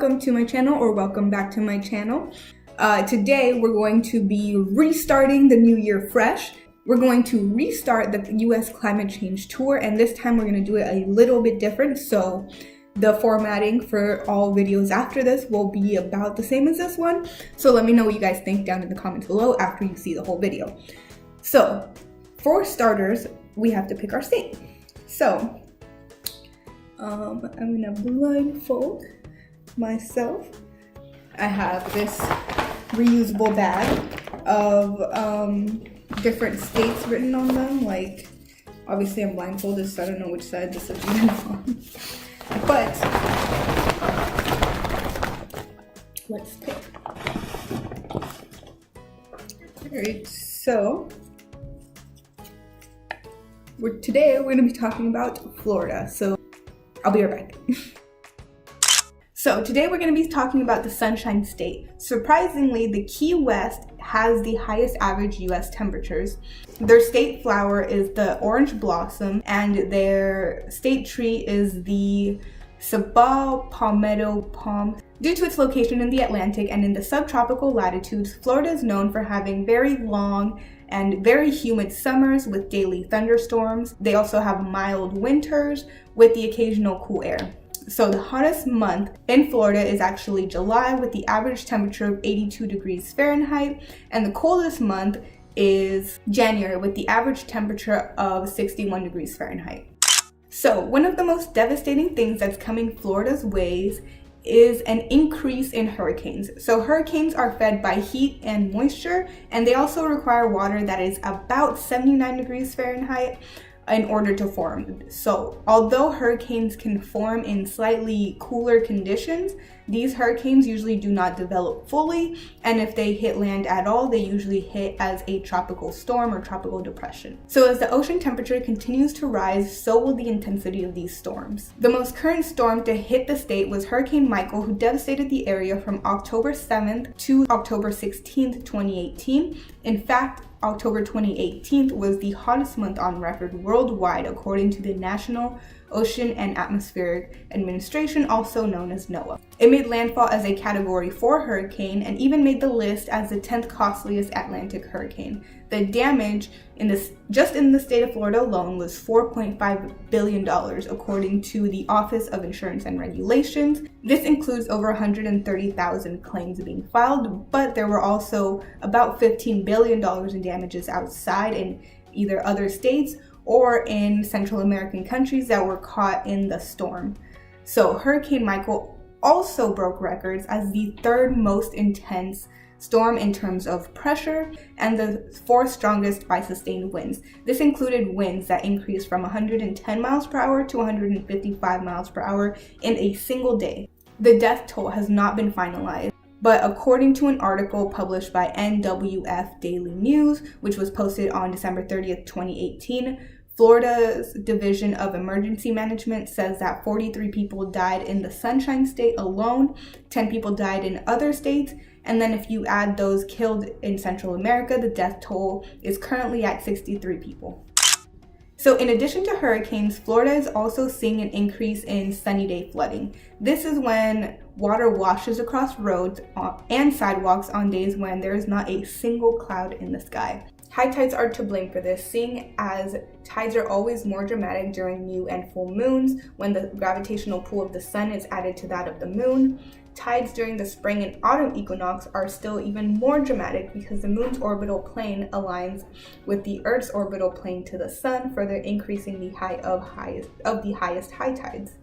welcome to my channel, or welcome back to my channel. Today we're going to be restarting the new year fresh. We're going to restart the US climate change tour, and this time we're going to do it a little bit different. So the formatting for all videos after this will be about the same as this one. So let me know what you guys think down in the comments below after you see the whole video. So for starters, we have to pick our state. So I'm gonna blindfold myself. I have this reusable bag of different states written on them. Like, obviously I'm blindfolded, so I don't know which side this is even on. But let's pick. Alright, so today we're gonna be talking about Florida. So I'll be right back. So today we're going to be talking about the Sunshine State. Surprisingly, the Key West has the highest average US temperatures. Their state flower is the orange blossom, and their state tree is the Sabal palmetto palm. Due to its location in the Atlantic and in the subtropical latitudes, Florida is known for having very long and very humid summers with daily thunderstorms. They also have mild winters with the occasional cool air. So the hottest month in Florida is actually July, with the average temperature of 82 degrees Fahrenheit, and the coldest month is January with the average temperature of 61 degrees Fahrenheit. So one of the most devastating things that's coming Florida's ways is an increase in hurricanes. So hurricanes are fed by heat and moisture, and they also require water that is about 79 degrees Fahrenheit in order to form. So although hurricanes can form in slightly cooler conditions, these hurricanes usually do not develop fully, and if they hit land at all, they usually hit as a tropical storm or tropical depression. So as the ocean temperature continues to rise, so will the intensity of these storms. The most current storm to hit the state was Hurricane Michael, who devastated the area from October 7th to October 16th, 2018. In fact, October 2018 was the hottest month on record worldwide, according to the National Ocean and Atmospheric Administration, also known as NOAA. It made landfall as a Category 4 hurricane and even made the list as the 10th costliest Atlantic hurricane. The damage just in the state of Florida alone was $4.5 billion, according to the Office of Insurance and Regulations. This includes over 130,000 claims being filed, but there were also about $15 billion in damages outside in either other states or in Central American countries that were caught in the storm. So Hurricane Michael also broke records as the third most intense storm in terms of pressure and the fourth strongest by sustained winds. This included winds that increased from 110 miles per hour to 155 miles per hour in a single day. The death toll has not been finalized, but according to an article published by NWF Daily News, which was posted on December 30th, 2018, Florida's Division of Emergency Management says that 43 people died in the Sunshine State alone, 10 people died in other states, and then if you add those killed in Central America, the death toll is currently at 63 people. So in addition to hurricanes, Florida is also seeing an increase in sunny day flooding. This is when water washes across roads and sidewalks on days when there is not a single cloud in the sky. High tides are to blame for this, seeing as tides are always more dramatic during new and full moons when the gravitational pull of the sun is added to that of the moon. Tides during the spring and autumn equinox are still even more dramatic because the moon's orbital plane aligns with the Earth's orbital plane to the sun, further increasing the height of the highest high tides.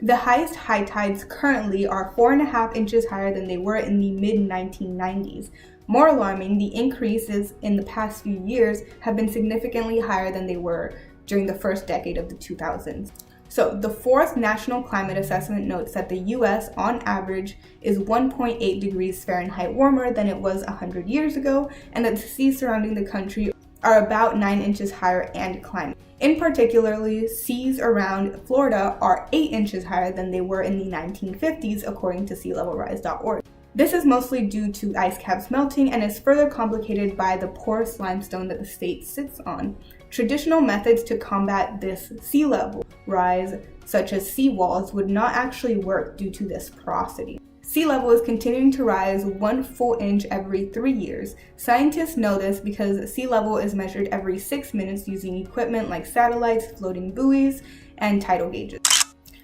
The highest high tides currently are 4.5 inches higher than they were in the mid-1990s. More alarming, the increases in the past few years have been significantly higher than they were during the first decade of the 2000s. So the fourth National Climate Assessment notes that the US on average is 1.8 degrees Fahrenheit warmer than it was 100 years ago, and that the seas surrounding the country are about 9 inches higher and climbing. In particularly, seas around Florida are 8 inches higher than they were in the 1950s, according to sealevelrise.org. This is mostly due to ice caps melting and is further complicated by the porous limestone that the state sits on. Traditional methods to combat this sea level rise, such as seawalls, would not actually work due to this porosity. Sea level is continuing to rise 1 full inch every 3 years. Scientists know this because sea level is measured every 6 minutes using equipment like satellites, floating buoys, and tidal gauges.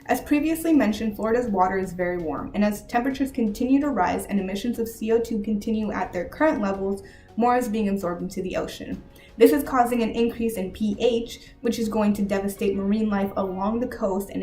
As previously mentioned, Florida's water is very warm, and as temperatures continue to rise and emissions of CO2 continue at their current levels, more is being absorbed into the ocean. This is causing an increase in pH, which is going to devastate marine life along the coast and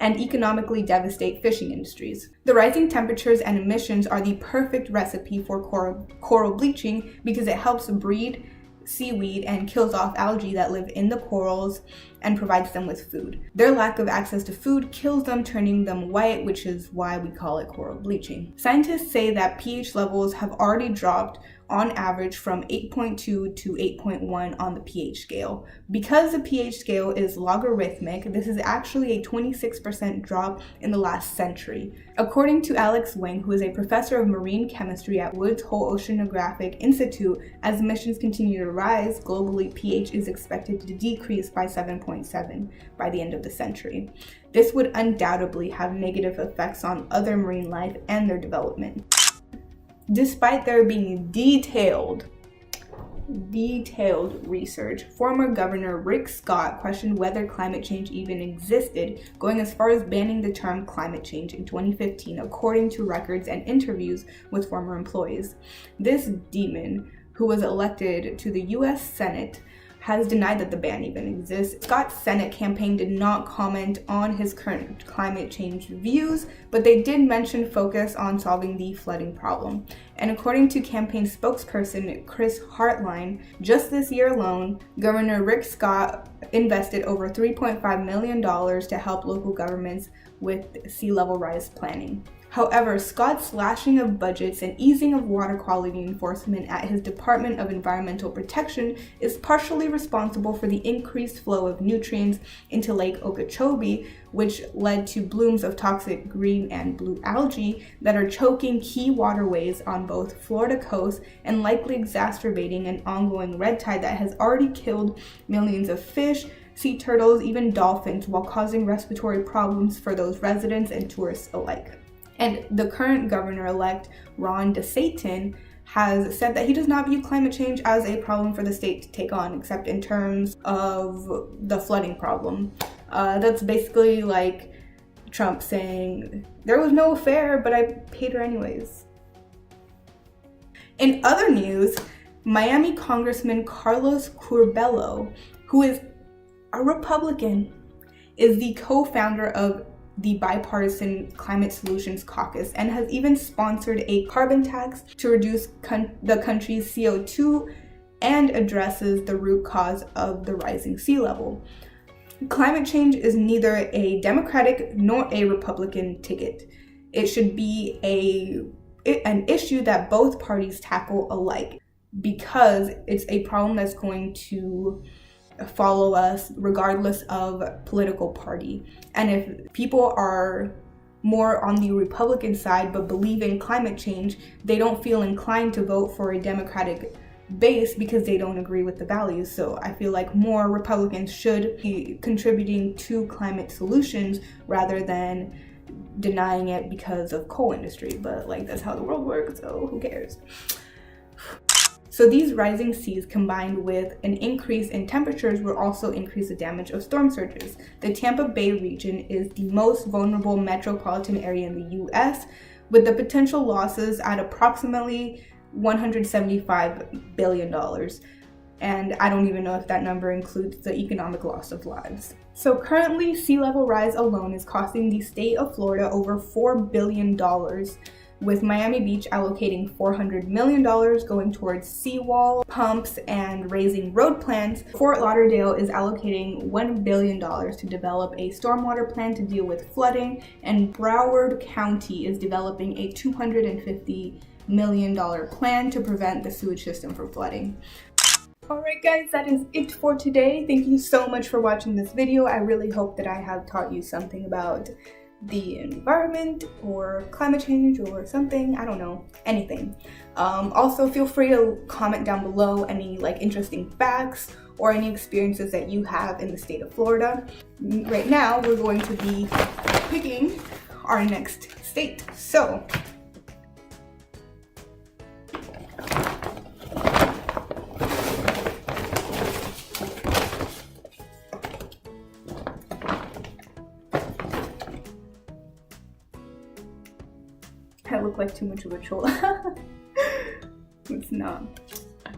economically devastate fishing industries. The rising temperatures and emissions are the perfect recipe for coral bleaching because it helps breed seaweed and kills off algae that live in the corals and provides them with food. Their lack of access to food kills them, turning them white, which is why we call it coral bleaching. Scientists say that pH levels have already dropped on average from 8.2 to 8.1 on the pH scale. Because the pH scale is logarithmic, this is actually a 26% drop in the last century. According to Alex Wang, who is a professor of marine chemistry at Woods Hole Oceanographic Institute, as emissions continue to rise, globally pH is expected to decrease by 7.7 by the end of the century. This would undoubtedly have negative effects on other marine life and their development. Despite there being detailed research, former Governor Rick Scott questioned whether climate change even existed, going as far as banning the term climate change in 2015, according to records and interviews with former employees. This demon, who was elected to the U.S. Senate, has denied that the ban even exists. Scott's Senate campaign did not comment on his current climate change views, but they did mention focus on solving the flooding problem. And according to campaign spokesperson Chris Hartline, just this year alone, Governor Rick Scott invested over $3.5 million to help local governments with sea level rise planning. However, Scott's slashing of budgets and easing of water quality enforcement at his Department of Environmental Protection is partially responsible for the increased flow of nutrients into Lake Okeechobee, which led to blooms of toxic green and blue algae that are choking key waterways on both Florida coast and likely exacerbating an ongoing red tide that has already killed millions of fish, sea turtles, even dolphins, while causing respiratory problems for those residents and tourists alike. And the current governor-elect, Ron DeSantis, has said that he does not view climate change as a problem for the state to take on, except in terms of the flooding problem. That's basically like Trump saying, there was no affair, but I paid her anyways. In other news, Miami Congressman Carlos Curbelo, who is a Republican, is the co-founder of the Bipartisan Climate Solutions Caucus and has even sponsored a carbon tax to reduce the country's CO2 and addresses the root cause of the rising sea level. Climate change is neither a Democratic nor a Republican ticket. It should be an issue that both parties tackle alike because it's a problem that's going to follow us regardless of political party. And if people are more on the Republican side but believe in climate change, they don't feel inclined to vote for a Democratic base because they don't agree with the values. So I feel like more Republicans should be contributing to climate solutions rather than denying it because of coal industry. But like, that's how the world works, so who cares? So these rising seas combined with an increase in temperatures will also increase the damage of storm surges. The Tampa Bay region is the most vulnerable metropolitan area in the US, with the potential losses at approximately $175 billion. And I don't even know if that number includes the economic loss of lives. So currently, sea level rise alone is costing the state of Florida over $4 billion, with Miami Beach allocating $400 million going towards seawall, pumps, and raising road plans. Fort Lauderdale is allocating $1 billion to develop a stormwater plan to deal with flooding, and Broward County is developing a $250 million plan to prevent the sewage system from flooding. Alright guys, that is it for today. Thank you so much for watching this video. I really hope that I have taught you something about the environment or climate change or something, I don't know, anything. Also feel free to comment down below any like interesting facts or any experiences that you have in the state of Florida. Right now, we're going to be picking our next state. So, I look like too much of a troll. It's not.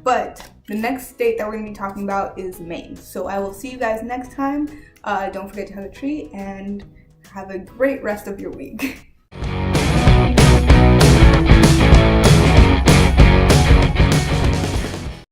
But the next state that we're going to be talking about is Maine. So I will see you guys next time. Don't forget to hug a tree and have a great rest of your week.